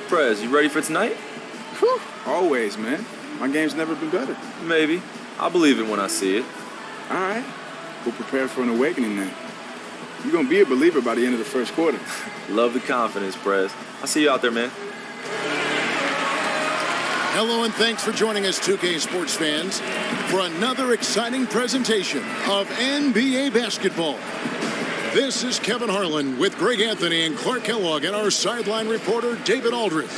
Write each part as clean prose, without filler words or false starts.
Prez, you ready for tonight? Whew, always, man. My game's never been better. Maybe. I'll believe it when I see it. All right. We'll prepare for an awakening then. You're going to be a believer by the end of the first quarter. Love the confidence, Prez. I'll see you out there, man. Hello and thanks for joining us, 2K sports fans, for another exciting presentation of NBA basketball. This is Kevin Harlan with Greg Anthony and Clark Kellogg and our sideline reporter, David Aldridge.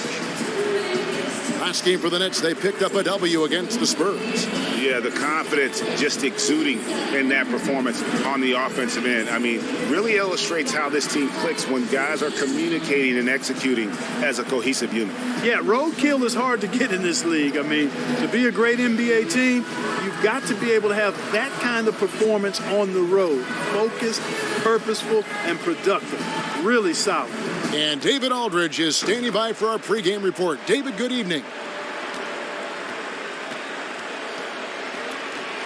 Last game for the Nets, they picked up a W against the Spurs. Yeah, the confidence just exuding in that performance on the offensive end. I mean, really illustrates how this team clicks when guys are communicating and executing as a cohesive unit. Yeah, roadkill is hard to get in this league. I mean, to be a great NBA team, you've got to be able to have that kind of performance on the road. Focused, purposeful, and productive. Really solid. And David Aldridge is standing by for our pregame report. David, good evening.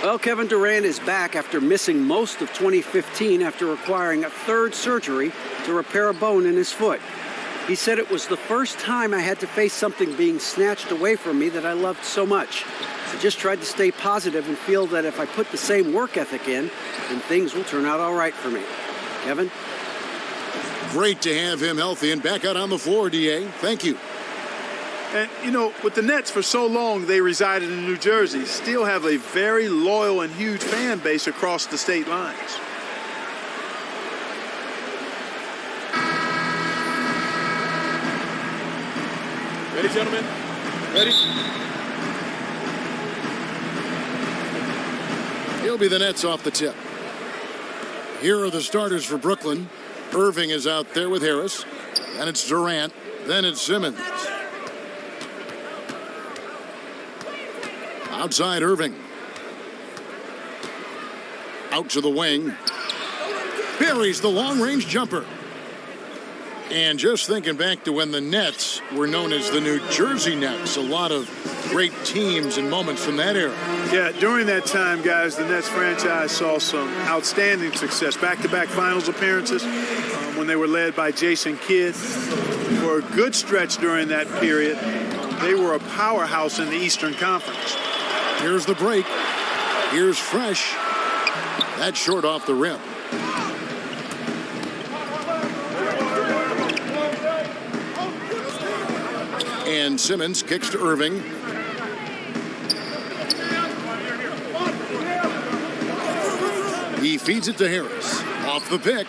Well, Kevin Durant is back after missing most of 2015 after requiring a third surgery to repair a bone in his foot. He said it was the first time I had to face something being snatched away from me that I loved so much. I just tried to stay positive and feel that if I put the same work ethic in, then things will turn out all right for me. Kevin? Great to have him healthy and back out on the floor, D.A. Thank you. And, you know, with the Nets for so long, they resided in New Jersey, still have a very loyal and huge fan base across the state lines. Ready, gentlemen? Ready? He'll be the Nets off the tip. Here are the starters for Brooklyn. Irving is out there with Harris. Then it's Durant. Then it's Simmons. Outside Irving. Out to the wing. Buries the long-range jumper. And just thinking back to when the Nets were known as the New Jersey Nets, a lot of great teams and moments from that era. Yeah, during that time, guys, the Nets franchise saw some outstanding success. Back-to-back finals appearances when they were led by Jason Kidd. For a good stretch during that period, they were a powerhouse in the Eastern Conference. Here's the break. Here's Fresh. That's short off the rim. And Simmons kicks to Irving. He feeds it to Harris. Off the pick.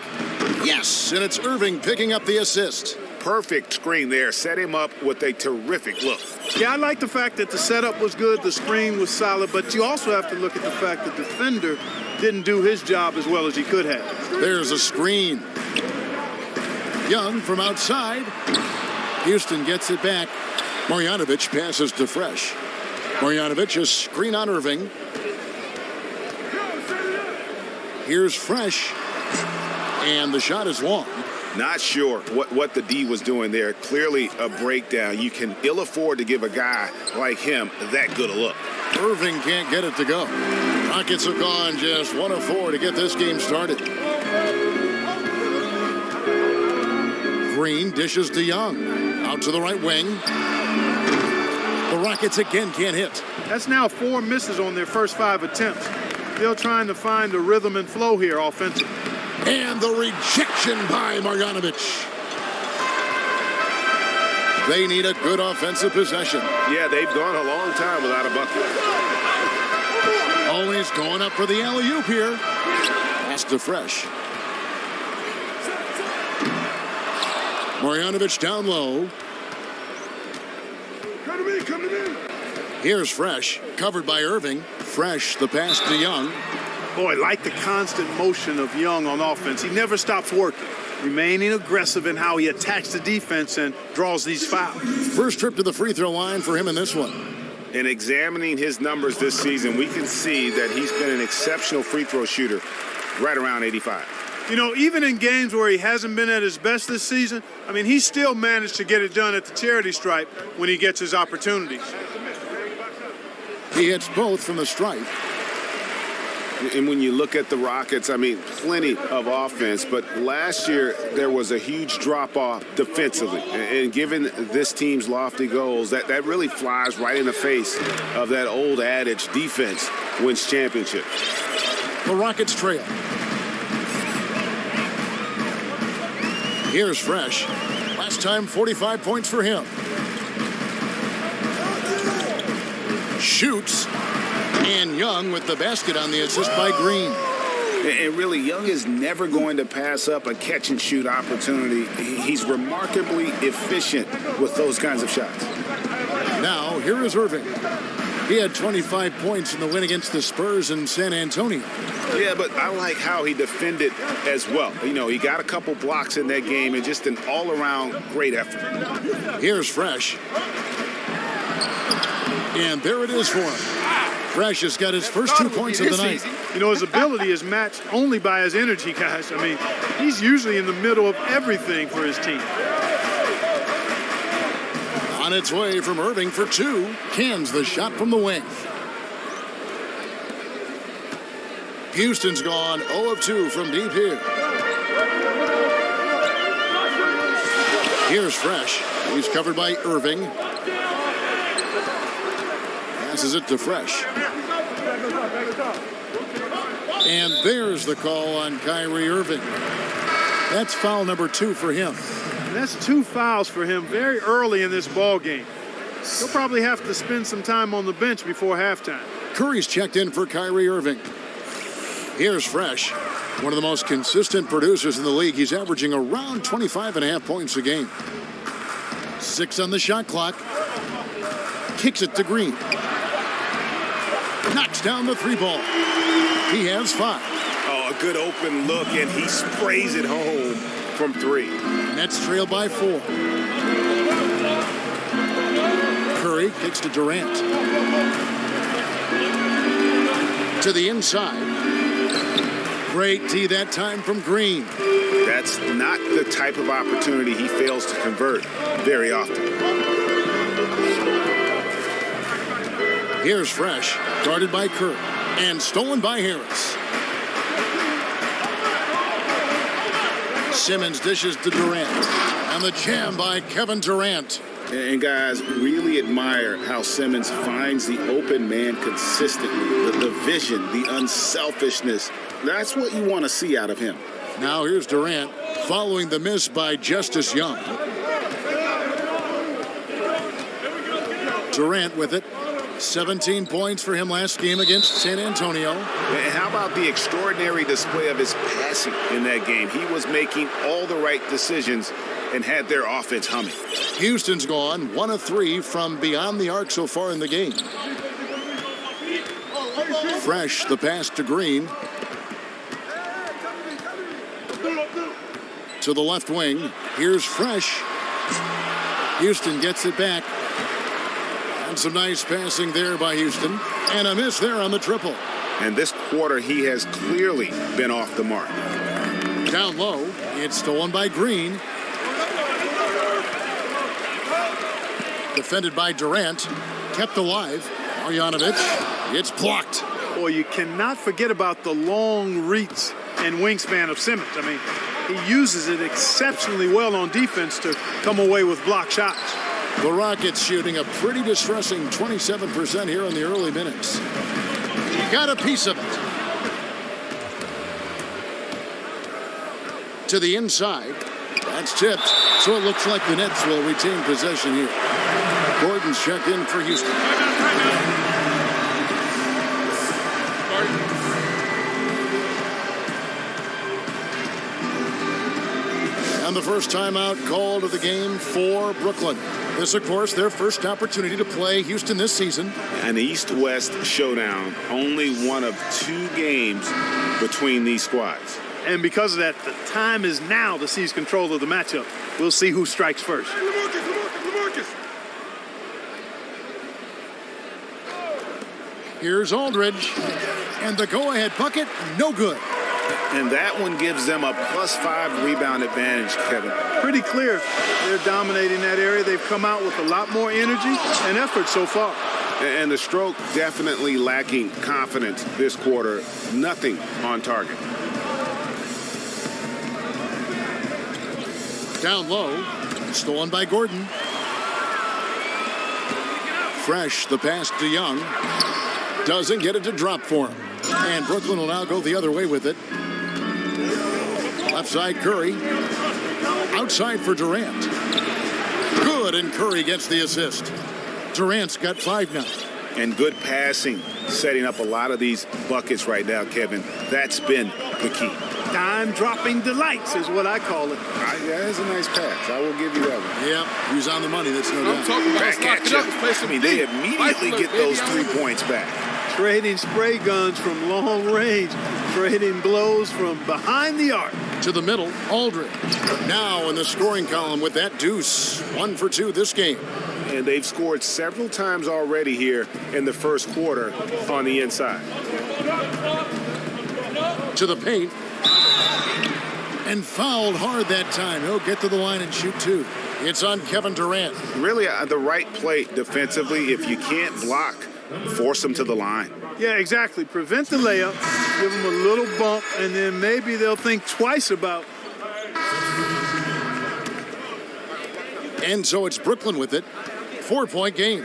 Yes, and it's Irving picking up the assist. Perfect screen there. Set him up with a terrific look. Yeah, I like the fact that the setup was good, the screen was solid, but you also have to look at the fact that the defender didn't do his job as well as he could have. There's a screen. Young from outside. Houston gets it back. Marjanovic passes to Fresh. Marjanovic, a screen on Irving. Here's Fresh. And the shot is long. Not sure what the D was doing there. Clearly a breakdown. You can ill afford to give a guy like him that good a look. Irving can't get it to go. Rockets have gone just 1 of 4 to get this game started. Green dishes to Young. Out to the right wing. The Rockets again can't hit. That's now 4 misses on their first 5 attempts. Still trying to find the rhythm and flow here offensively. And the rejection by Marjanovic. They need a good offensive possession. Yeah, they've gone a long time without a bucket. Always going up for the alley-oop here. Pass to Fresh. Marjanovic down low. Come to me. Here's Fresh, covered by Irving. Fresh, the pass to Young. Boy, like the constant motion of Young on offense. He never stops working, remaining aggressive in how he attacks the defense and draws these fouls. First trip to the free throw line for him in this one. In examining his numbers this season, we can see that he's been an exceptional free throw shooter, right around 85. You know, even in games where he hasn't been at his best this season, I mean, he still managed to get it done at the charity stripe when he gets his opportunities. He hits both from the stripe. And when you look at the Rockets, I mean, plenty of offense, but last year there was a huge drop-off defensively. And given this team's lofty goals, that really flies right in the face of that old adage, defense wins championships. The Rockets trail. Here's Fresh. Last time, 45 points for him. Shoots. And Young with the basket on the assist by Green. And really, Young is never going to pass up a catch-and-shoot opportunity. He's remarkably efficient with those kinds of shots. Now, here is Irving. He had 25 points in the win against the Spurs in San Antonio. Yeah, but I like how he defended as well. You know, he got a couple blocks in that game and just an all-around great effort. Here's Fresh. And there it is for him. Fresh has got his first 2 points of the night. You know, his ability is matched only by his energy, guys. I mean, he's usually in the middle of everything for his team. On its way from Irving for two. Cans the shot from the wing. Houston's gone 0 of 2 from deep here. Here's Fresh. He's covered by Irving. Passes it to Fresh. And there's the call on Kyrie Irving. That's foul number 2 for him. And that's 2 fouls for him very early in this ball game. He'll probably have to spend some time on the bench before halftime. Curry's checked in for Kyrie Irving. Here's Fresh, one of the most consistent producers in the league. He's averaging around 25.5 points a game. 6 on the shot clock. Kicks it to Green. Knocks down the 3 ball. He has 5. Oh, a good open look, and he sprays it home from 3. Nets trail by 4. Curry kicks to Durant. To the inside. Great D that time from Green. That's not the type of opportunity he fails to convert very often. Here's Fresh, guarded by Kerr, and stolen by Harris. Simmons dishes to Durant, and the jam by Kevin Durant. And guys, really admire how Simmons finds the open man consistently. The vision, the unselfishness. That's what you want to see out of him. Now here's Durant, following the miss by Justice Young. Durant with it. 17 points for him last game against San Antonio. And how about the extraordinary display of his passing in that game? He was making all the right decisions and had their offense humming. Houston's gone 1 of 3 from beyond the arc so far in the game. Fresh, the pass to Green. To the left wing. Here's Fresh. Houston gets it back. And some nice passing there by Houston. And a miss there on the triple. And this quarter, he has clearly been off the mark. Down low. It's stolen by Green. Defended by Durant. Kept alive. Marjanovic. It's blocked. Boy, you cannot forget about the long reach and wingspan of Simmons. I mean, he uses it exceptionally well on defense to come away with block shots. The Rockets shooting a pretty distressing 27% here in the early minutes. Got a piece of it. To the inside. That's tipped. So it looks like the Nets will retain possession here. Gordon's checked in for Houston. And the first timeout called of the game for Brooklyn. This, of course, their first opportunity to play Houston this season. An East-West showdown, only one of 2 games between these squads. And because of that, the time is now to seize control of the matchup. We'll see who strikes first. Here's Aldridge. And the go-ahead bucket, no good. And that one gives them a +5 rebound advantage, Kevin. Pretty clear they're dominating that area. They've come out with a lot more energy and effort so far. And the stroke definitely lacking confidence this quarter. Nothing on target. Down low, stolen by Gordon. Fresh, the pass to Young. Doesn't get it to drop for him. And Brooklyn will now go the other way with it. Left side, Curry. Outside for Durant. Good, and Curry gets the assist. Durant's got 5 now. And good passing, setting up a lot of these buckets right now, Kevin. That's been the key. Dime-dropping delights is what I call it. That is a nice pass. I will give you that one. Yep, he's on the money. That's no doubt. Back at you. I mean, they immediately get those 3 points back. Trading spray guns from long range. Trading blows from behind the arc. To the middle, Aldridge. Now in the scoring column with that deuce. 1 for 2 this game. And they've scored several times already here in the first quarter on the inside. To the paint. And fouled hard that time. He'll get to the line and shoot 2. It's on Kevin Durant. Really the right play defensively. If you can't block, force them to the line. Yeah, exactly. Prevent the layup, give them a little bump, and then maybe they'll think twice about. And so it's Brooklyn with it. 4-point game.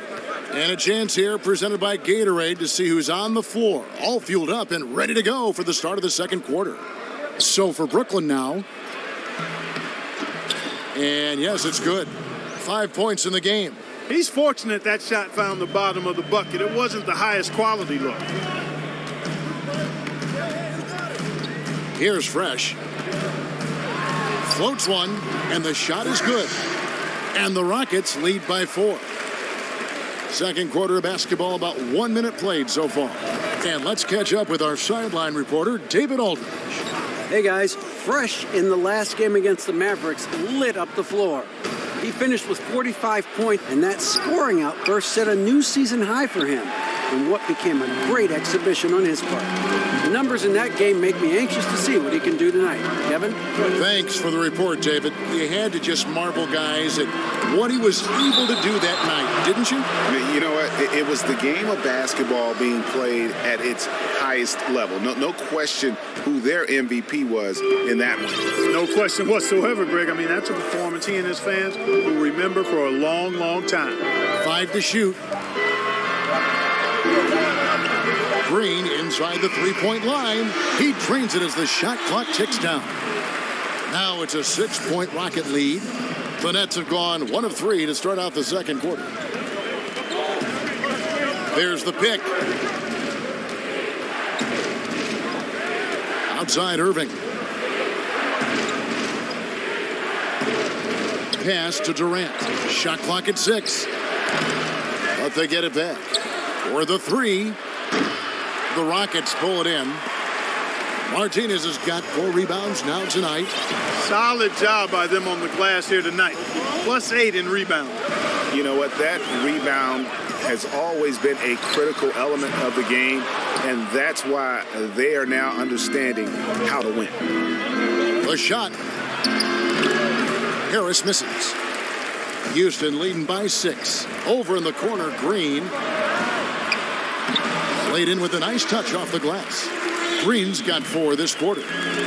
And a chance here presented by Gatorade to see who's on the floor. All fueled up and ready to go for the start of the second quarter. So for Brooklyn now. And yes, it's good. 5 points in the game. He's fortunate that shot found the bottom of the bucket. It wasn't the highest quality look. Here's Fresh. Floats one, and the shot is good. And the Rockets lead by 4. Second quarter of basketball, about 1 minute played so far. And let's catch up with our sideline reporter, David Aldridge. Hey guys, Fresh in the last game against the Mavericks lit up the floor. He finished with 45 points, and that scoring outburst set a new season high for him in what became a great exhibition on his part. The numbers in that game make me anxious to see what he can do tonight. Kevin? Thanks for the report, David. You had to just marvel, guys, at what he was able to do that night, didn't you? You know what? It was the game of basketball being played at its highest level. No question who their MVP was in that one. No question whatsoever, Greg. I mean, that's a performance he and his fans will remember for a long, long time. 5 to shoot. Green inside the three-point line. He drains it as the shot clock ticks down. Now it's a 6-point Rocket lead. The Nets have gone 1 of 3 to start out the second quarter. There's the pick. Outside Irving. Pass to Durant. Shot clock at 6. But they get it back. For the 3. The Rockets pull it in. Martinez has got 4 rebounds now tonight. Solid job by them on the glass here tonight. +8 in rebound. You know what? That rebound has always been a critical element of the game, and that's why they are now understanding how to win. The shot. Harris misses. Houston leading by 6. Over in the corner, Green. Played in with a nice touch off the glass. Green's got 4 this quarter.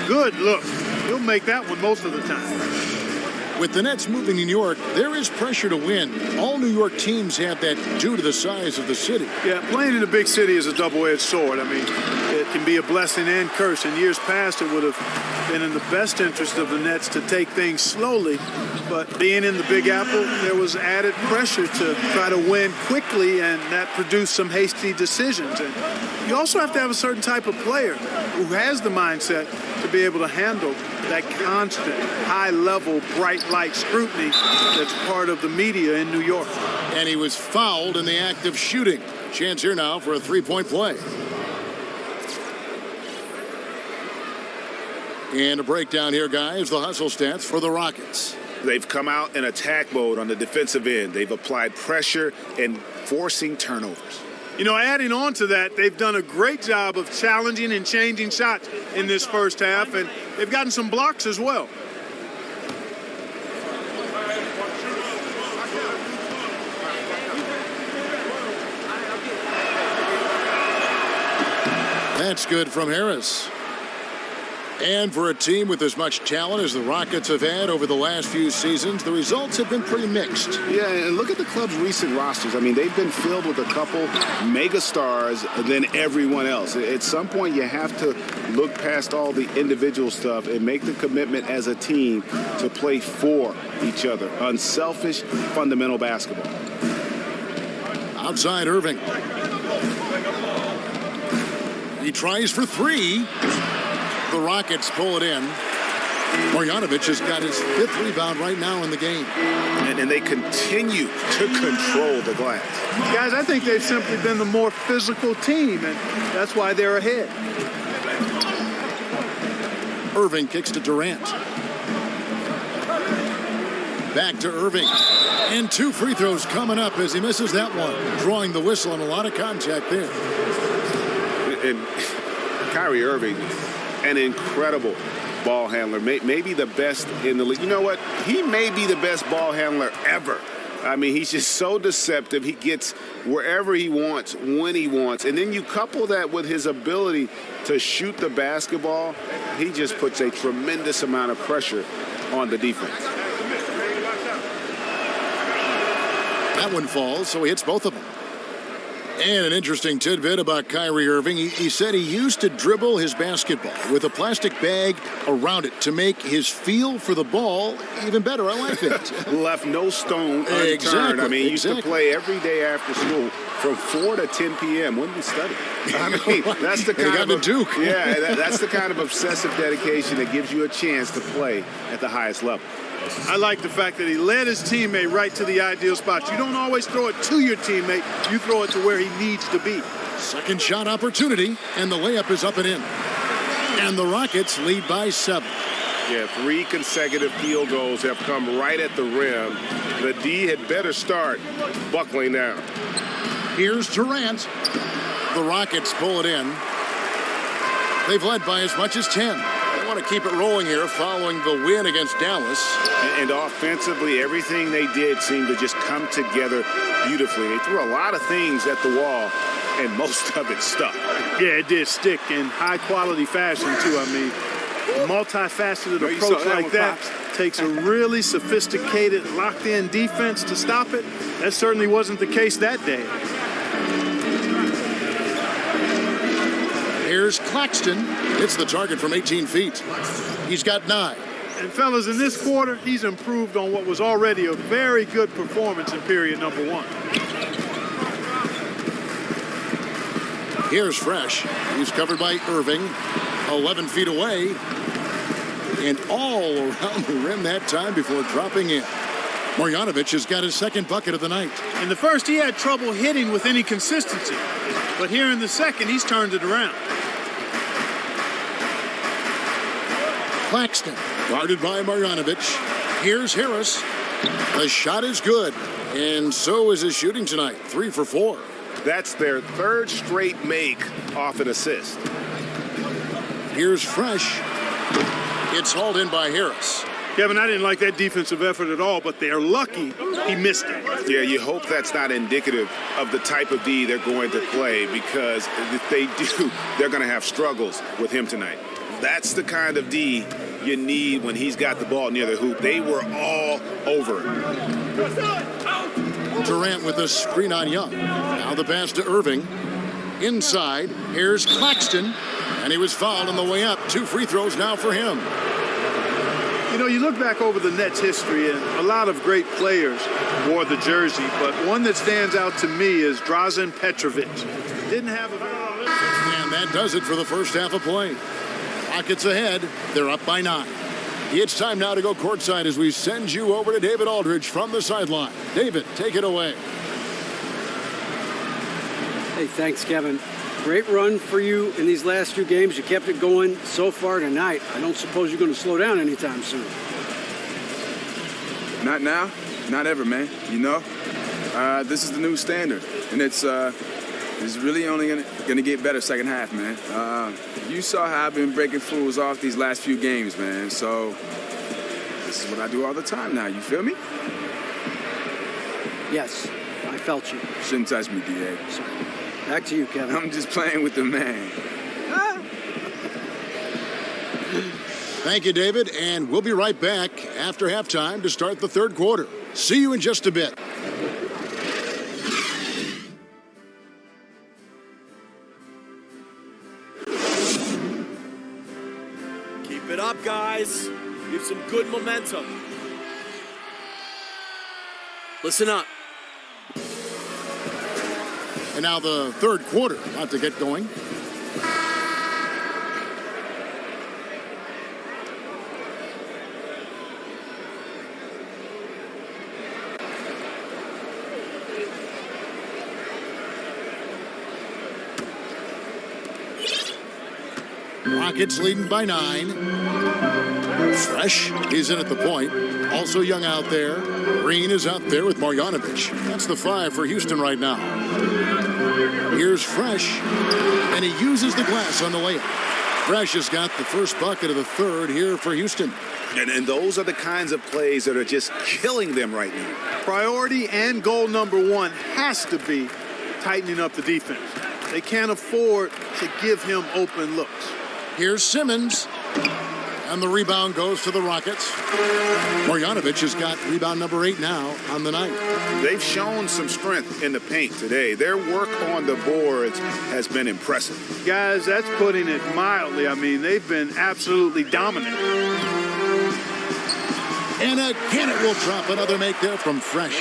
Good look. He'll make that one most of the time. With the Nets moving to New York, there is pressure to win. All New York teams have that due to the size of the city. Yeah, playing in a big city is a double-edged sword. I mean, it can be a blessing and curse. In years past, it would have been in the best interest of the Nets to take things slowly. But being in the Big Apple, there was added pressure to try to win quickly, and that produced some hasty decisions. And you also have to have a certain type of player who has the mindset to be able to handle that constant, high-level, bright light scrutiny that's part of the media in New York. And he was fouled in the act of shooting. Chance here now for a 3-point play. And a breakdown here, guys. The hustle stats for the Rockets. They've come out in attack mode on the defensive end. They've applied pressure and forcing turnovers. You know, adding on to that, they've done a great job of challenging and changing shots in this first half, and they've gotten some blocks as well. That's good from Harris. And for a team with as much talent as the Rockets have had over the last few seasons, the results have been pretty mixed. Yeah, and look at the club's recent rosters. I mean, they've been filled with a couple mega stars than everyone else. At some point, you have to look past all the individual stuff and make the commitment as a team to play for each other. Unselfish, fundamental basketball. Outside Irving. He tries for three. The Rockets pull it in. Marjanovic has got his 5th rebound right now in the game. And they continue to control the glass. Guys, I think they've simply been the more physical team, and that's why they're ahead. Irving kicks to Durant. Back to Irving. And 2 free throws coming up as he misses that one. Drawing the whistle and a lot of contact there. And Kyrie Irving, an incredible ball handler, maybe the best in the league. You know what? He may be the best ball handler ever. I mean, he's just so deceptive. He gets wherever he wants, when he wants. And then you couple that with his ability to shoot the basketball, he just puts a tremendous amount of pressure on the defense. That one falls, so he hits both of them. And an interesting tidbit about Kyrie Irving. He said he used to dribble his basketball with a plastic bag around it to make his feel for the ball even better. I like that. Left no stone unturned. Exactly, I mean, he used to play every day after school from 4 to 10 p.m. When we study. I mean, that's the kind of Duke. Yeah, that's the kind of obsessive dedication that gives you a chance to play at the highest level. I like the fact that he led his teammate right to the ideal spot. You don't always throw it to your teammate. You throw it to where he needs to be. Second shot opportunity, and the layup is up and in. And the Rockets lead by 7. Yeah, 3 consecutive field goals have come right at the rim. The D had better start buckling down. Here's Durant. The Rockets pull it in. They've led by as much as 10. They want to keep it rolling here following the win against Dallas. And offensively, everything they did seemed to just come together beautifully. They threw a lot of things at the wall, and most of it stuck. Yeah, it did stick in high-quality fashion, too. I mean, a multifaceted approach like that takes a really sophisticated, locked-in defense to stop it. That certainly wasn't the case that day. Here's Claxton. Hits the target from 18 feet. He's got 9. And, fellas, in this quarter, he's improved on what was already a very good performance in period number 1. Here's Fresh. He's covered by Irving. 11 feet away. And all around the rim that time before dropping in. Marjanovic has got his 2nd bucket of the night. In the first, he had trouble hitting with any consistency. But here in the second, he's turned it around. Claxton, guarded by Marjanovic. Here's Harris. The shot is good, and so is his shooting tonight. 3 for 4. That's their 3rd straight make off an assist. Here's Fresh. It's hauled in by Harris. Kevin, I didn't like that defensive effort at all, but they're lucky he missed it. Yeah, you hope that's not indicative of the type of D they're going to play, because if they do, they're going to have struggles with him tonight. That's the kind of D you need when he's got the ball near the hoop. They were all over it. Durant with a screen on Young. Now the pass to Irving. Inside, here's Claxton. And he was fouled on the way up. 2 free throws now for him. You know, you look back over the Nets' history, and a lot of great players wore the jersey, but one that stands out to me is Drazen Petrovic. Didn't have a very... And that does it for the first half of play. Rockets ahead. They're up by 9. It's time now to go courtside as we send you over to David Aldridge from the sideline. David, take it away. Hey, thanks, Kevin. Great run for you in these last few games. You kept it going so far tonight. I don't suppose you're going to slow down anytime soon. Not now, not ever, man. You know, this is the new standard, and it's really only gonna get better second half, man. You saw how I've been breaking fools off these last few games, man. So this is what I do all the time now. You feel me? Yes, I felt you. Shouldn't touch me, D.A. Sorry. Back to you, Kevin. I'm just playing with the man. Thank you, David, and we'll be right back after halftime to start the third quarter. See you in just a bit. Keep it up, guys. Give some good momentum. Listen up. And now the third quarter about to get going. Rockets leading by 9. Fresh is in at the point. Also young out there. Green is out there with Marjanovic. That's the 5 for Houston right now. Here's Fresh, and he uses the glass on the layup. Fresh has got the first bucket of the third here for Houston. And those are the kinds of plays that are just killing them right now. Priority and goal number 1 has to be tightening up the defense. They can't afford to give him open looks. Here's Simmons, and the rebound goes to the Rockets. Marjanovic has got rebound number 8 now on the night. They've shown some strength in the paint today. Their work on the boards has been impressive. Guys, that's putting it mildly. I mean, they've been absolutely dominant. And again, it will drop another make there from Fresh.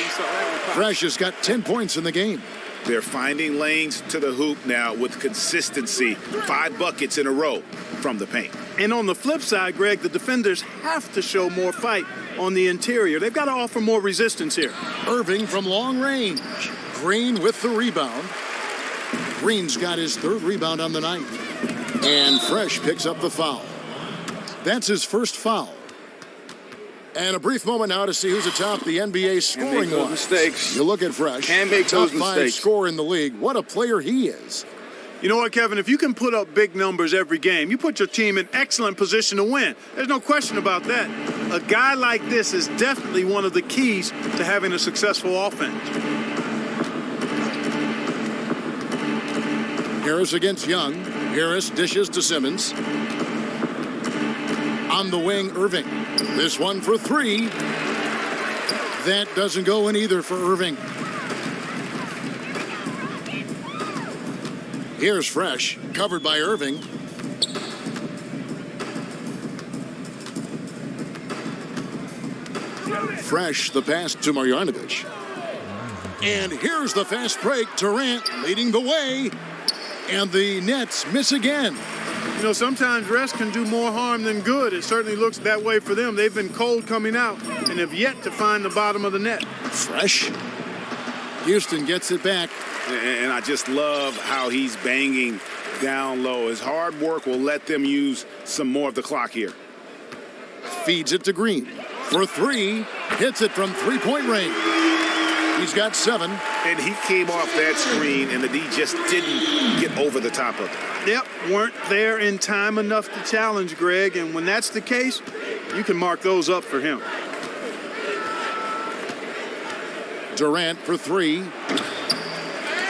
Fresh has got 10 points in the game. They're finding lanes to the hoop now with consistency. 5 buckets in a row from the paint. And on the flip side, Greg, the defenders have to show more fight on the interior. They've got to offer more resistance here. Irving from long range. Green with the rebound. Green's got his 3rd rebound on the night. And Fresh picks up the foul. That's his first foul. And a brief moment now to see who's atop the NBA scoring line. Mistakes. You look at Fresh. Can't make top those 5 mistakes. scorer in the league. What a player he is. You know what, Kevin? If you can put up big numbers every game, you put your team in excellent position to win. There's no question about that. A guy like this is definitely one of the keys to having a successful offense. Harris against Young. Harris dishes to Simmons. On the wing, Irving. This one for 3. That doesn't go in either for Irving. Here's Fresh, covered by Irving. Fresh, the pass to Marjanovic. And here's the fast break. Durant leading the way. And the Nets miss again. You know, sometimes rest can do more harm than good. It certainly looks that way for them. They've been cold coming out and have yet to find the bottom of the net. Fresh. Houston gets it back. And I just love how he's banging down low. His hard work will let them use some more of the clock here. Feeds it to Green. For 3. Hits it from 3-point range. He's got 7. And he came off that screen, and the D just didn't get over the top of it. Yep, weren't there in time enough to challenge Greg, and when that's the case, you can mark those up for him. Durant for 3.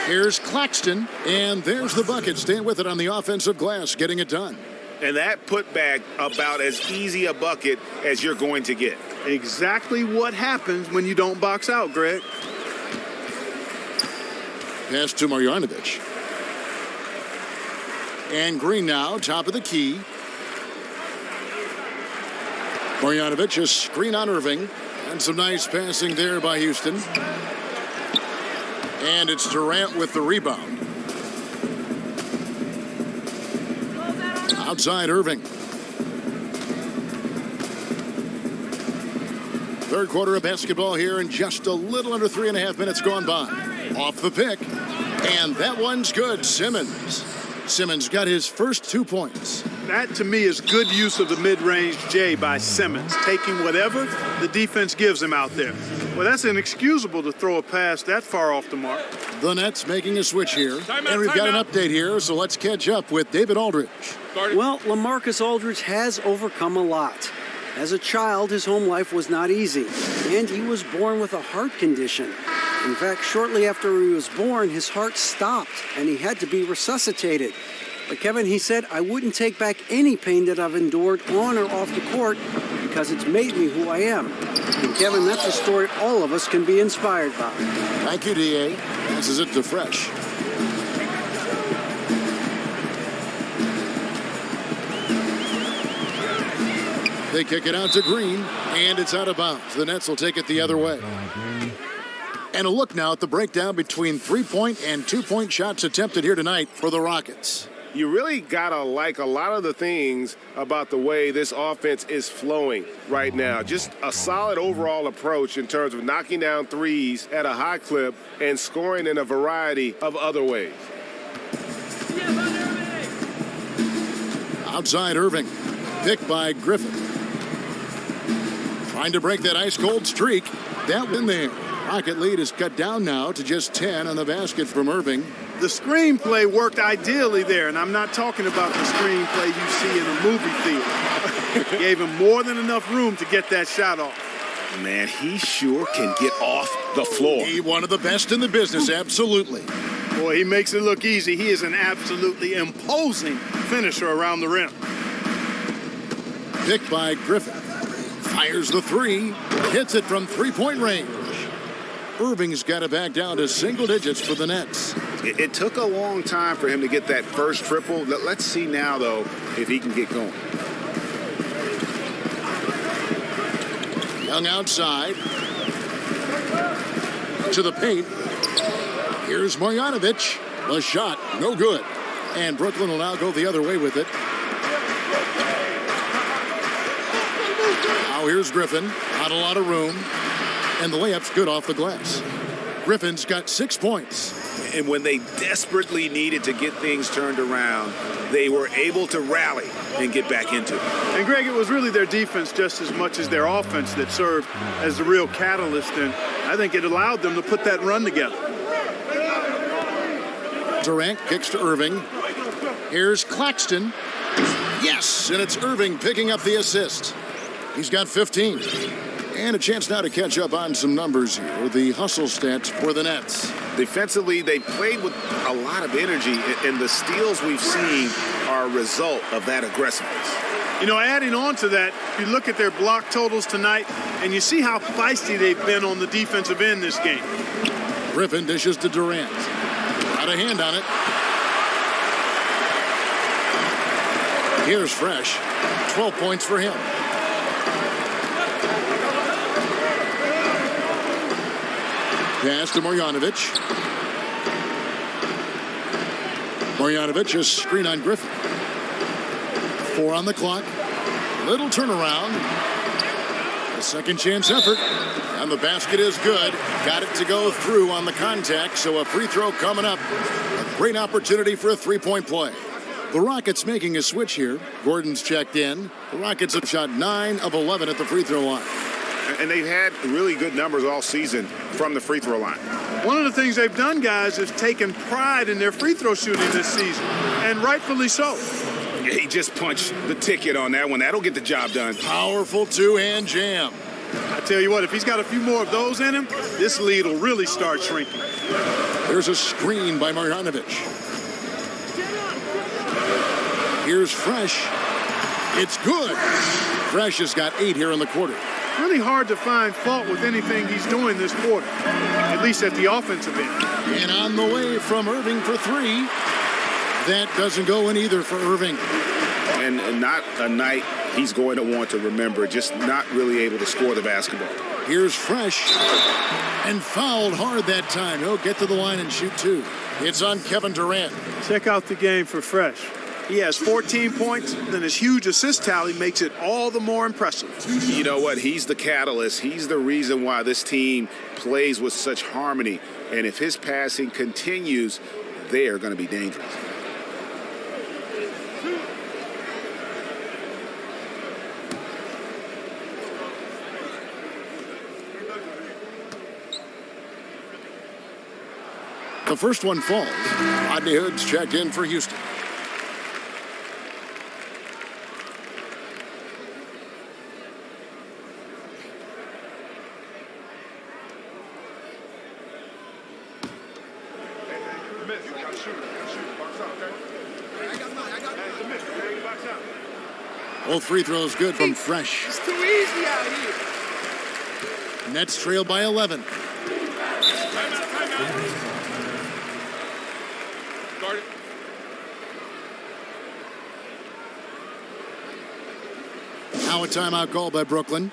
Here's Claxton, and there's the bucket. Staying with it on the offensive glass, getting it done. And that put back about as easy a bucket as you're going to get. Exactly what happens when you don't box out, Greg. Pass to Marjanovic. And Green now, top of the key. Marjanovic, a screen on Irving. And some nice passing there by Houston. And it's Durant with the rebound. Outside Irving. Third quarter of basketball here, and just a little under 3.5 minutes gone by. Off the pick. And that one's good. Simmons. Simmons got his first 2 points. That, to me, is good use of the mid-range J by Simmons, taking whatever the defense gives him out there. Well, that's inexcusable to throw a pass that far off the mark. The Nets making a switch here. And we've got an update here, so let's catch up with David Aldridge. Well, LaMarcus Aldridge has overcome a lot. As a child, his home life was not easy, and he was born with a heart condition. In fact, shortly after he was born, his heart stopped, and he had to be resuscitated. But Kevin, he said, I wouldn't take back any pain that I've endured on or off the court because it's made me who I am. And Kevin, that's a story all of us can be inspired by. Thank you, D.A. Passes it to Fresh. They kick it out to Green, and it's out of bounds. The Nets will take it the other way. And a look now at the breakdown between three-point and two-point shots attempted here tonight for the Rockets. You really got to like a lot of the things about the way this offense is flowing right now. Just a solid overall approach in terms of knocking down threes at a high clip and scoring in a variety of other ways. Outside Irving, picked by Griffin. Trying to break that ice-cold streak. That one there. Rocket lead is cut down now to just 10 on the basket from Irving. The screenplay worked ideally there, and I'm not talking about the screenplay you see in a movie theater. Gave him more than enough room to get that shot off. Man, he sure can get off the floor. He one of the best in the business, absolutely. Boy, he makes it look easy. He is an absolutely imposing finisher around the rim. Picked by Griffin. Fires the three. Hits it from three-point range. Irving's got it back down to single digits for the Nets. It took a long time for him to get that first triple. Let's see now, though, if he can get going. Young outside. To the paint. Here's Marjanovic. The shot, no good. And Brooklyn will now go the other way with it. Now here's Griffin. Not a lot of room. And the layup's good off the glass. Griffin's got 6 points. And when they desperately needed to get things turned around, they were able to rally and get back into it. And, Greg, it was really their defense just as much as their offense that served as the real catalyst, and I think it allowed them to put that run together. Durant kicks to Irving. Here's Claxton. Yes, and it's Irving picking up the assist. He's got 15. And a chance now to catch up on some numbers here. The hustle stats for the Nets. Defensively, they played with a lot of energy, and the steals we've seen are a result of that aggressiveness. You know, adding on to that, you look at their block totals tonight, and you see how feisty they've been on the defensive end this game. Griffin dishes to Durant. Got a hand on it. Here's Fresh. 12 points for him. Pass to Marjanovic. Marjanovic, a screen on Griffin. 4 on the clock. Little turnaround. A second chance effort. And the basket is good. Got it to go through on the contact, so a free throw coming up. A great opportunity for a three-point play. The Rockets making a switch here. Gordon's checked in. The Rockets have shot 9 of 11 at the free throw line. And they've had really good numbers all season from the free throw line. One of the things they've done, guys, is taken pride in their free throw shooting this season, and rightfully so. He just punched the ticket on that one. That'll get the job done. Powerful two-hand jam. I tell you what, if he's got a few more of those in him, this lead will really start shrinking. There's a screen by Marjanovic. Here's Fresh. It's good. Fresh has got 8 here in the quarter. Really hard to find fault with anything he's doing this quarter, at least at the offensive end. And on the way from Irving for 3. That doesn't go in either for Irving. And not a night he's going to want to remember, just not really able to score the basketball. Here's Fresh. And fouled hard that time. He'll get to the line and shoot 2. It's on Kevin Durant. Check out the game for Fresh. He has 14 points, then his huge assist tally makes it all the more impressive. You know what? He's the catalyst. He's the reason why this team plays with such harmony. And if his passing continues, they are going to be dangerous. The first one falls. Rodney Hood's checked in for Houston. Both free throws good from Fresh. It's too easy out here. Nets trail by 11. Now a timeout call by Brooklyn.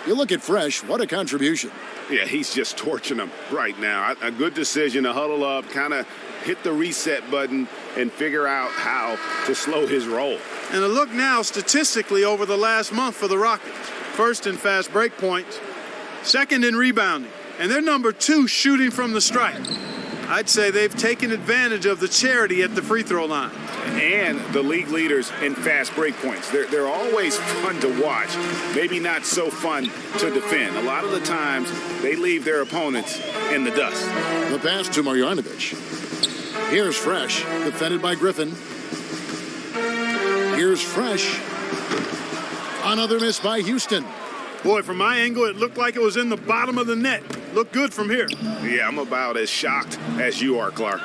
You look at Fresh, what a contribution. Yeah, he's just torching them right now. A good decision to huddle up, kind of hit the reset button, and figure out how to slow his roll. And a look now statistically over the last month for the Rockets. First in fast break points, second in rebounding, and they're number 2 shooting from the stripe. I'd say they've taken advantage of the charity at the free throw line. And the league leaders in fast break points. They're always fun to watch, maybe not so fun to defend. A lot of the times, they leave their opponents in the dust. The pass to Marjanovic. Here's Fresh, defended by Griffin. Here's Fresh. Another miss by Houston. Boy, from my angle, it looked like it was in the bottom of the net. Looked good from here. Yeah, I'm about as shocked as you are, Clark.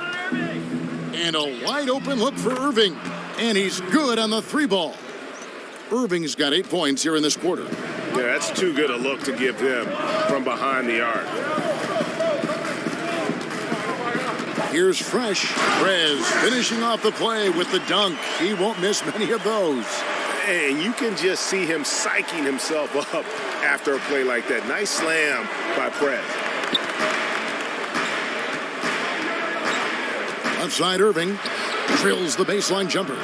And a wide open look for Irving. And he's good on the 3-ball. Irving's got 8 points here in this quarter. Yeah, that's too good a look to give him from behind the arc. Here's Fresh. Prez finishing off the play with the dunk. He won't miss many of those. And you can just see him psyching himself up after a play like that. Nice slam by Prez. Left side, Irving drills the baseline jumper.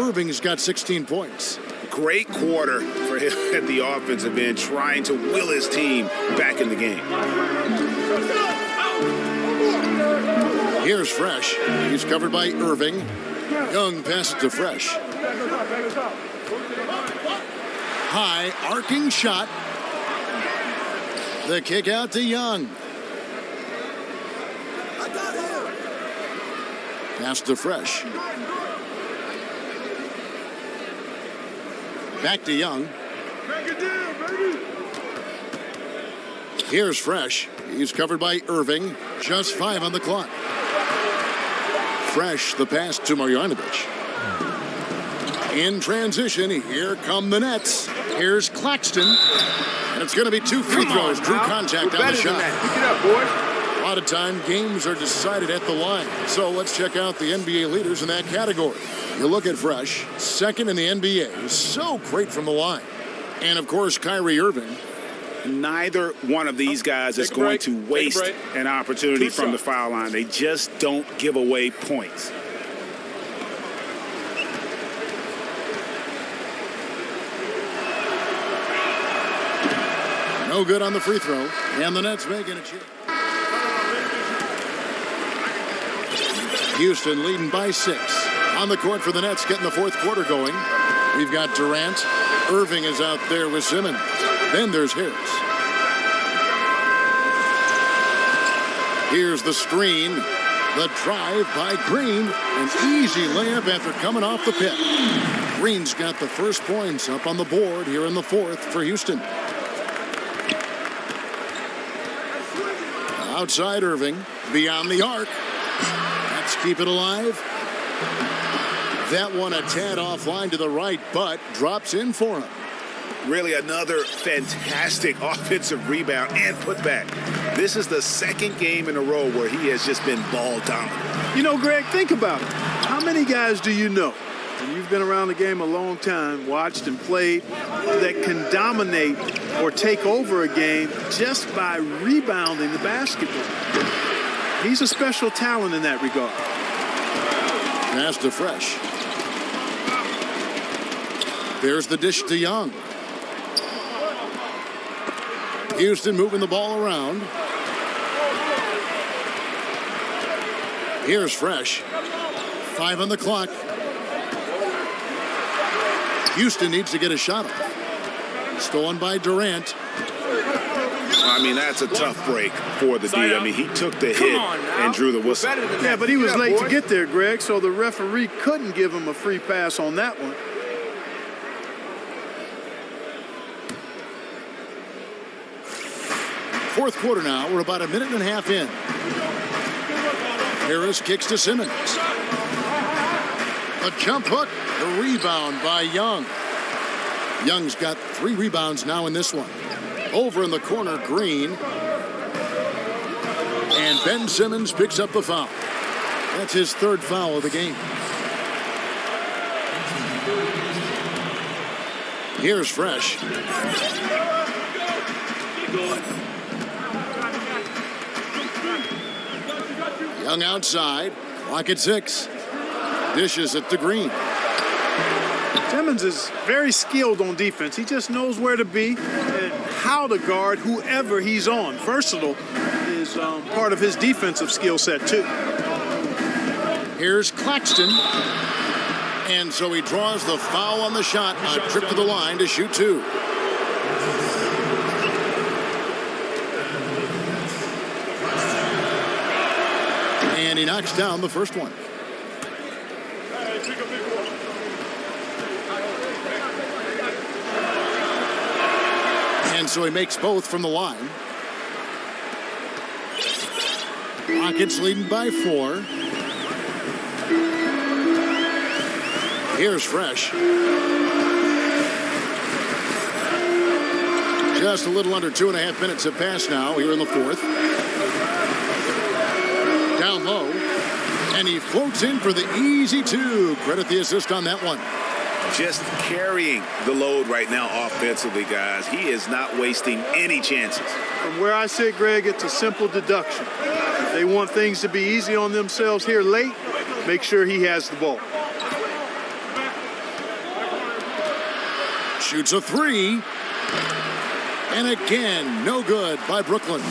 Irving's got 16 points. Great quarter for him at the offensive end, trying to will his team back in the game. Here's Fresh. He's covered by Irving. Young passes to Fresh. High arcing shot. The kick out to Young. Pass to Fresh. Back to Young. Here's Fresh. He's covered by Irving. Just 5 on the clock. Fresh, the pass to Marjanovic. In transition, here come the Nets. Here's Claxton. And it's going to be 2 free throws. Drew contact on the shot. Pick it up, boys. A lot of time, games are decided at the line. So let's check out the NBA leaders in that category. You look at Fresh, second in the NBA. So great from the line. And, of course, Kyrie Irving. Neither one of these guys is going to waste an opportunity from the foul line. They just don't give away points. No good on the free throw. And the Nets making a change. Houston leading by 6. On the court for the Nets, getting the fourth quarter going. We've got Durant. Irving is out there with Simmons. Then there's Harris. Here's the screen. The drive by Green. An easy layup after coming off the pit. Green's got the first points up on the board here in the fourth for Houston. Outside Irving. Beyond the arc. Let's keep it alive. That one a tad offline to the right, but drops in for him. Really another fantastic offensive rebound and putback. This is the second game in a row where he has just been ball dominant. You know, Greg, think about it. How many guys do you know, and you've been around the game a long time, watched and played, that can dominate or take over a game just by rebounding the basketball? He's a special talent in that regard. Pass to Fresh. There's the dish to Young. Houston moving the ball around. Here's Fresh. 5 on the clock. Houston needs to get a shot off. Stolen by Durant. I mean, that's a tough break for the D. I mean, he took the hit and drew the whistle. Yeah, but he was late to get there, Greg, so the referee couldn't give him a free pass on that one. Fourth quarter now. We're about a minute and a half in. Harris kicks to Simmons. A jump hook. The rebound by Young. Young's got 3 rebounds now in this one. Over in the corner, Green. And Ben Simmons picks up the foul. That's his 3rd foul of the game. Here's Fresh. Young outside. Clock at 6. Dishes it to Green. Simmons is very skilled on defense. He just knows where to be and how to guard whoever he's on. Versatile is part of his defensive skill set, too. Here's Claxton. And so he draws the foul on the shot. A trip to the line to shoot 2. And he knocks down the first one. And so he makes both from the line. Rockets leading by 4. Here's Fresh. Just a little under 2.5 minutes have passed now here in the 4th. Down low. And he floats in for the easy 2. Credit the assist on that one. Just carrying the load right now offensively, guys. He is not wasting any chances. From where I sit, Greg, it's a simple deduction. If they want things to be easy on themselves here late, make sure he has the ball. Shoots a 3. And again, no good by Brooklyn.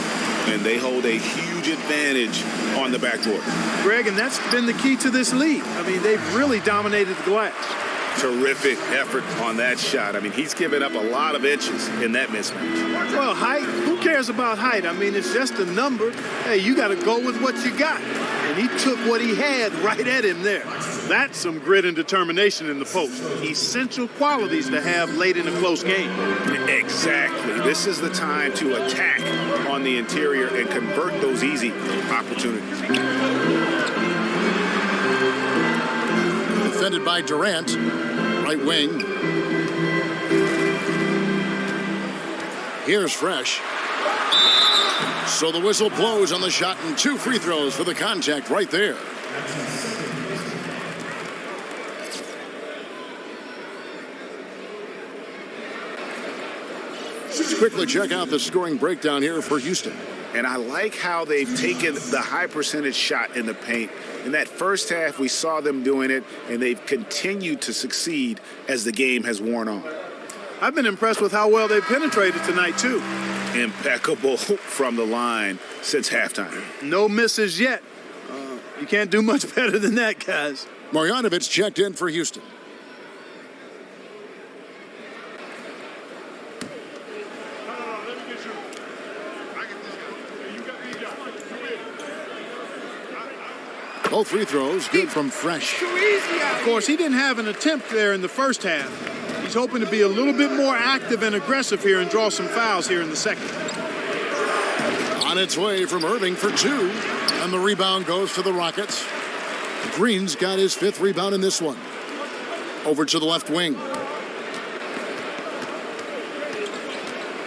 And they hold a huge advantage on the backcourt. Greg, and that's been the key to this lead. I mean, they've really dominated the glass. Terrific effort on that shot. I mean, he's given up a lot of inches in that mismatch. Well, height, who cares about height? I mean, it's just a number. Hey, you got to go with what you got. And he took what he had right at him there. That's some grit and determination in the post. Essential qualities to have late in a close game. Exactly. This is the time to attack on the interior and convert those easy opportunities. Defended by Durant. Right wing. Here's Fresh. So the whistle blows on the shot and 2 free throws for the contact right there. Let's quickly check out the scoring breakdown here for Houston. And I like how they've taken the high percentage shot in the paint. In that first half, we saw them doing it, and they've continued to succeed as the game has worn on. I've been impressed with how well they've penetrated tonight, too. Impeccable from the line since halftime. No misses yet. You can't do much better than that, guys. Marjanovic checked in for Houston. Both free throws good from Fresh. Of course, he didn't have an attempt there in the first half. He's hoping to be a little bit more active and aggressive here and draw some fouls here in the second. On its way from Irving for 2. And the rebound goes to the Rockets. Green's got his 5th rebound in this one. Over to the left wing.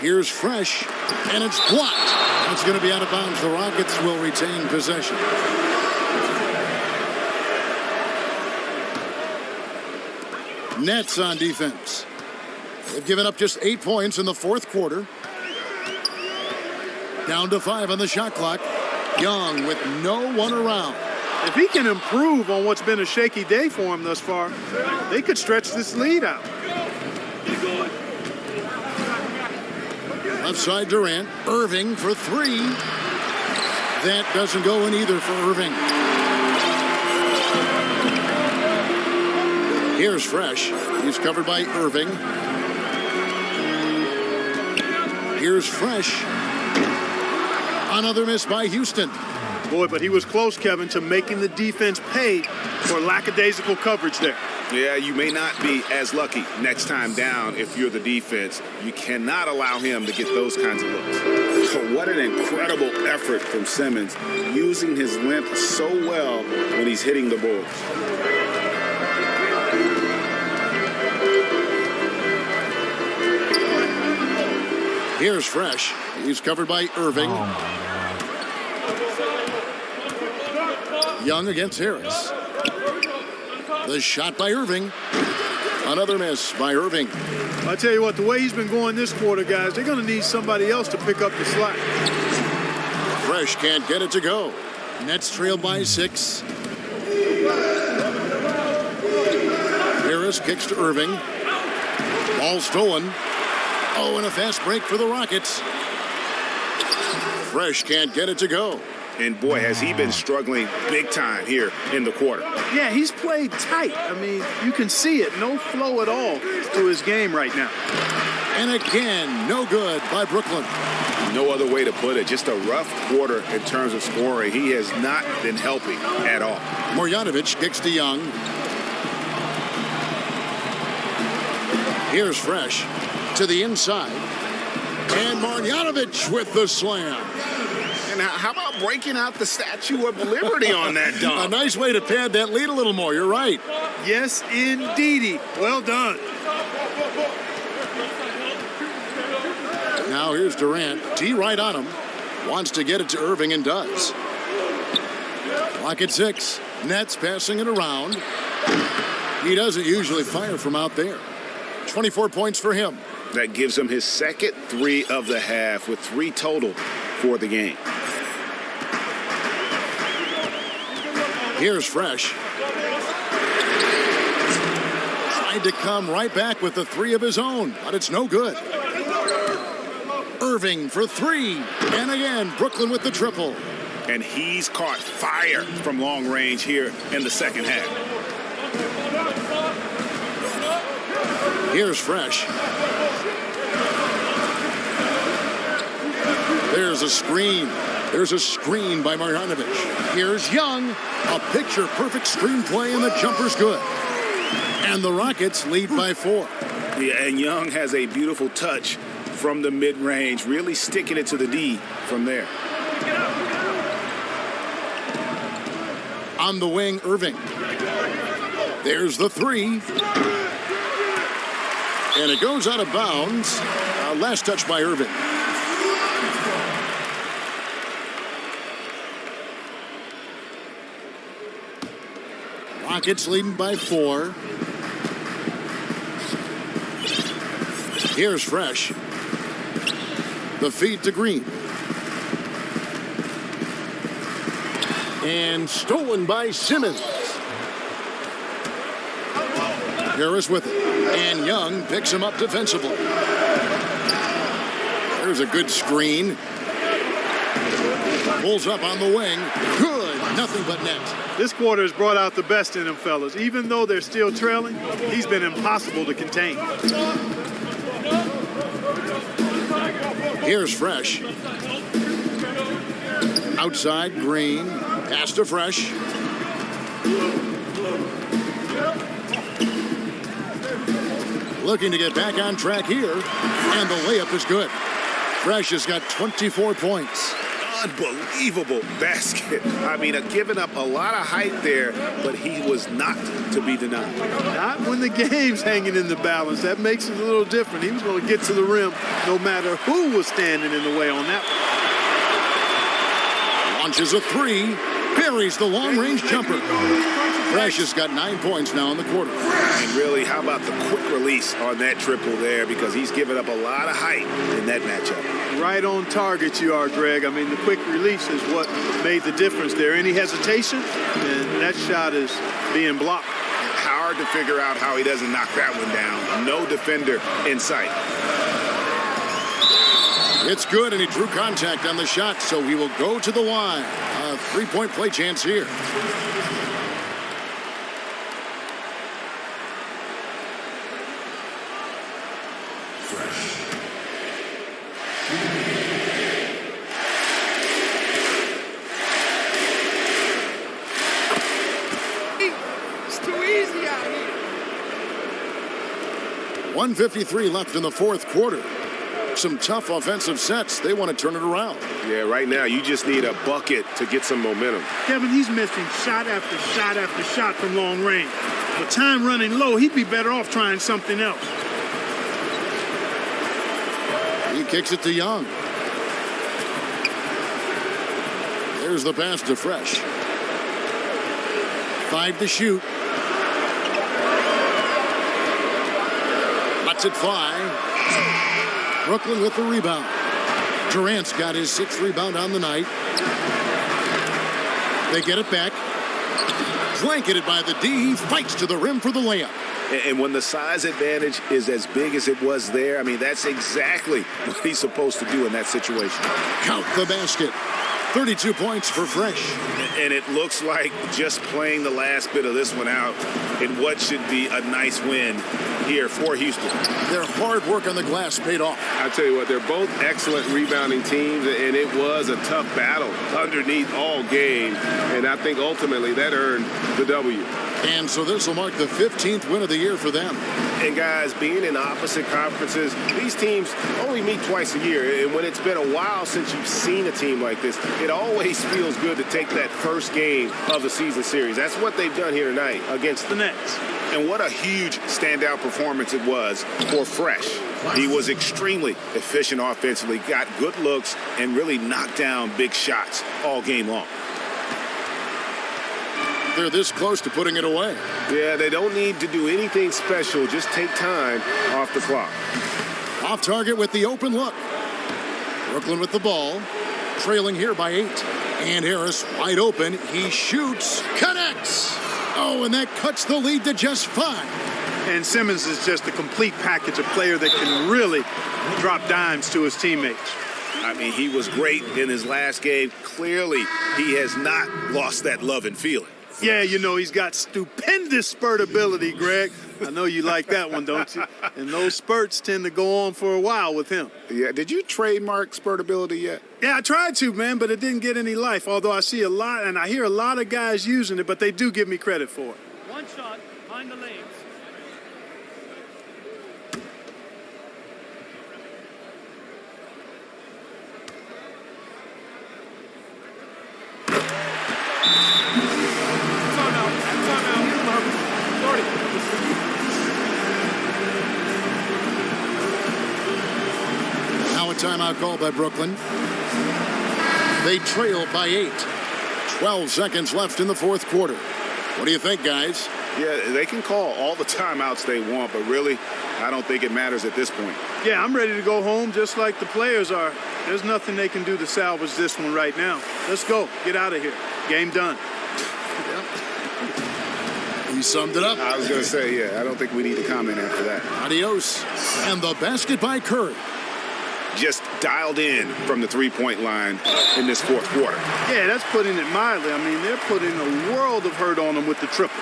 Here's Fresh. And it's blocked. It's going to be out of bounds. The Rockets will retain possession. Nets on defense. They've given up just 8 points in the 4th quarter. Down to 5 on the shot clock. Young with no one around. If he can improve on what's been a shaky day for him thus far, they could stretch this lead out. Left side Durant. Irving for 3. That doesn't go in either for Irving. Here's Fresh. He's covered by Irving. Here's Fresh. Another miss by Houston. Boy, but he was close, Kevin, to making the defense pay for lackadaisical coverage there. Yeah, you may not be as lucky next time down if you're the defense. You cannot allow him to get those kinds of looks. So what an incredible effort from Simmons, using his length so well when he's hitting the boards. Here's Fresh. He's covered by Irving. Young against Harris. The shot by Irving. Another miss by Irving. I tell you what, the way he's been going this quarter, guys, they're going to need somebody else to pick up the slack. Fresh can't get it to go. Nets trail by 6. Harris kicks to Irving. Ball stolen. Oh, and a fast break for the Rockets. Fresh can't get it to go. And boy, has he been struggling big time here in the quarter. Yeah, he's played tight. I mean, you can see it. No flow at all to his game right now. And again, no good by Brooklyn. No other way to put it. Just a rough quarter in terms of scoring. He has not been helping at all. Marjanovic kicks to Young. Here's Fresh to the inside. And Marjanovic with the slam. And how about breaking out the Statue of Liberty on that dunk? A nice way to pad that lead a little more. You're right. Yes, indeedy. Well done. Now here's Durant. T right on him. Wants to get it to Irving and does. Clock at 6. Nets passing it around. He doesn't usually fire from out there. 24 points for him. That gives him his second 3 of the half with 3 total for the game. Here's Fresh. Tried to come right back with the 3 of his own, but it's no good. Irving for 3. And again, Brooklyn with the triple. And he's caught fire from long range here in the second half. Here's Fresh. There's a screen. There's a screen by Marjanovic. Here's Young. A picture-perfect screenplay, and the jumper's good. And the Rockets lead by 4. Yeah, and Young has a beautiful touch from the mid-range, really sticking it to the D from there. On the wing, Irving. There's the 3. And it goes out of bounds. Last touch by Irving. Rockets leading by 4. Here's Fresh. The feed to Green. And stolen by Simmons. Harris with it. And Young picks him up defensively. There's a good screen. Pulls up on the wing. Good. Nothing but net. This quarter has brought out the best in them, fellas. Even though they're still trailing, he's been impossible to contain. Here's Fresh. Outside, Green. Pass to Fresh. Looking to get back on track here. And the layup is good. Fresh has got 24 points. Unbelievable basket. I mean, giving up a lot of height there, but he was not to be denied. Not when the game's hanging in the balance. That makes it a little different. He was going to get to the rim no matter who was standing in the way on that one. Launches a 3. Buries the long-range jumper. Fresh has got 9 points now in the quarter. And really, how about the quick release on that triple there? Because he's given up a lot of height in that matchup. Right on target you are, Greg. I mean, the quick release is what made the difference there. Any hesitation, and that shot is being blocked. Hard to figure out how he doesn't knock that one down. No defender in sight. It's good, and he drew contact on the shot, so he will go to the line. A 3-point play chance here. It's too easy out here. 1:53 left in the fourth quarter. Some tough offensive sets. They want to turn it around. Yeah, right now you just need a bucket to get some momentum. Kevin, he's missing shot after shot after shot from long range. With time running low, he'd be better off trying something else. He kicks it to Young. There's the pass to Fresh. 5 to shoot. Lets it fly. Brooklyn with the rebound. Durant's got his 6th rebound on the night. They get it back. Blanketed by the D. He fights to the rim for the layup. And when the size advantage is as big as it was there, I mean, that's exactly what he's supposed to do in that situation. Count the basket. 32 points for Fresh. And it looks like just playing the last bit of this one out in what should be a nice win here for Houston. Their hard work on the glass paid off. I tell you what, they're both excellent rebounding teams, and it was a tough battle underneath all game. And I think ultimately that earned the W. And so this will mark the 15th win of the year for them. And guys, being in opposite conferences, these teams only meet twice a year. And when it's been a while since you've seen a team like this, it always feels good to take that first game of the season series. That's what they've done here tonight against the Nets. And what a huge standout performance it was for Fresh. He was extremely efficient offensively, got good looks, and really knocked down big shots all game long. They're this close to putting it away. Yeah, they don't need to do anything special. Just take time off the clock. Off target with the open look. Brooklyn with the ball. Trailing here by 8. And Harris wide open. He shoots. Connects. Oh, and that cuts the lead to just 5. And Simmons is just a complete package, a player that can really drop dimes to his teammates. I mean, he was great in his last game. Clearly, he has not lost that love and feeling. Yeah, you know, he's got stupendous spurt ability, Greg. I know you like that one, don't you? And those spurts tend to go on for a while with him. Yeah, did you trademark spurt ability yet? Yeah, I tried to, man, but it didn't get any life. Although I see a lot, and I hear a lot of guys using it, but they do give me credit for it. One shot, find the lanes. Timeout called by Brooklyn. They trail by 8. 12 seconds left in the 4th quarter. What do you think, guys? Yeah, they can call all the timeouts they want, but really, I don't think it matters at this point. Yeah, I'm ready to go home just like the players are. There's nothing they can do to salvage this one right now. Let's go. Get out of here. Game done. He summed it up. I was going to say, yeah, I don't think we need to comment after that. Adios. And the basket by Curry. Just dialed in from the three-point line in this 4th quarter. Yeah, that's putting it mildly. I mean, they're putting a world of hurt on him with the triple.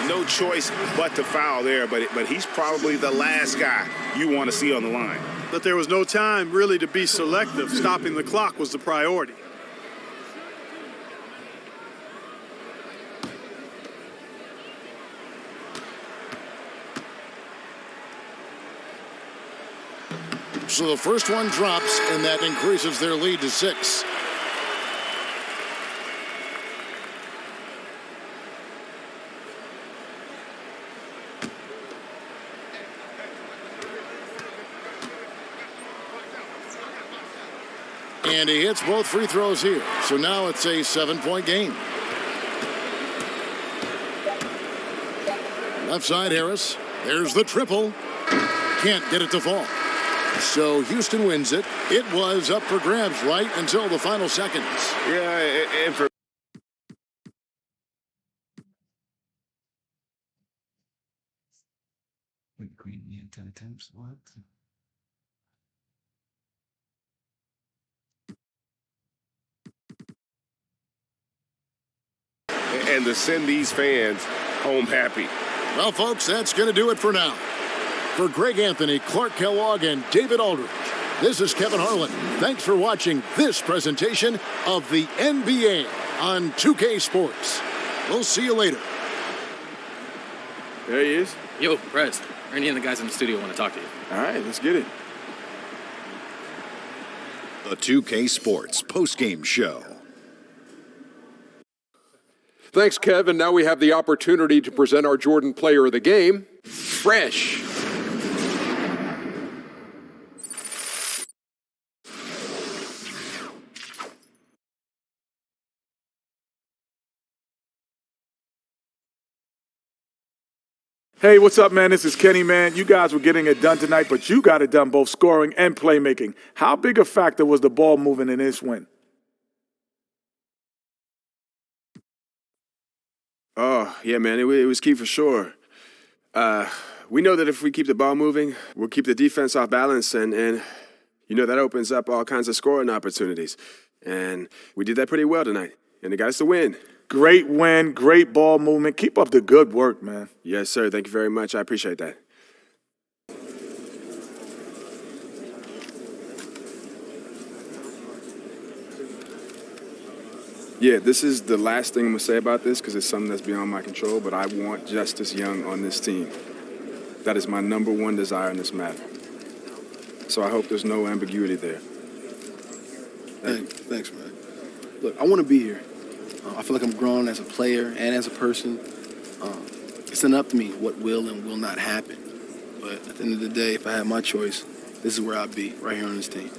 No choice but to foul there, but he's probably the last guy you want to see on the line. But there was no time really to be selective. Stopping the clock was the priority. So the first one drops, and that increases their lead to 6. And he hits both free throws here. So now it's a 7-point game. Left side, Harris. There's the triple. Can't get it to fall. So Houston wins it. It was up for grabs right until the final seconds. Yeah, and for Wait, Green me 10 attempts? What? and to send these fans home happy. Well, folks, that's going to do it for now. For Greg Anthony, Clark Kellogg, and David Aldridge, this is Kevin Harlan. Thanks for watching this presentation of the NBA on 2K Sports. We'll see you later. There he is. Yo, Prez. Randy and the guys in the studio want to talk to you. All right, let's get it. The 2K Sports postgame show. Thanks, Kevin. Now we have the opportunity to present our Jordan Player of the Game, Fresh. Hey, what's up, man? This is Kenny, man. You guys were getting it done tonight, but you got it done both scoring and playmaking. How big a factor was the ball moving in this win? Oh, yeah, man, it was key for sure. We know that if we keep the ball moving, we'll keep the defense off balance, and you know, that opens up all kinds of scoring opportunities. And we did that pretty well tonight, and it got us the win. Great win, great ball movement. Keep up the good work, man. Yes, sir. Thank you very much. I appreciate that. Yeah, this is the last thing I'm going to say about this because it's something that's beyond my control, but I want Justice Young on this team. That is my number one desire in this matter. So I hope there's no ambiguity there. Thanks, man. Look, I want to be here. I feel like I'm grown as a player and as a person. It's not up to me what will and will not happen. But at the end of the day, if I had my choice, this is where I'd be, right here on this team.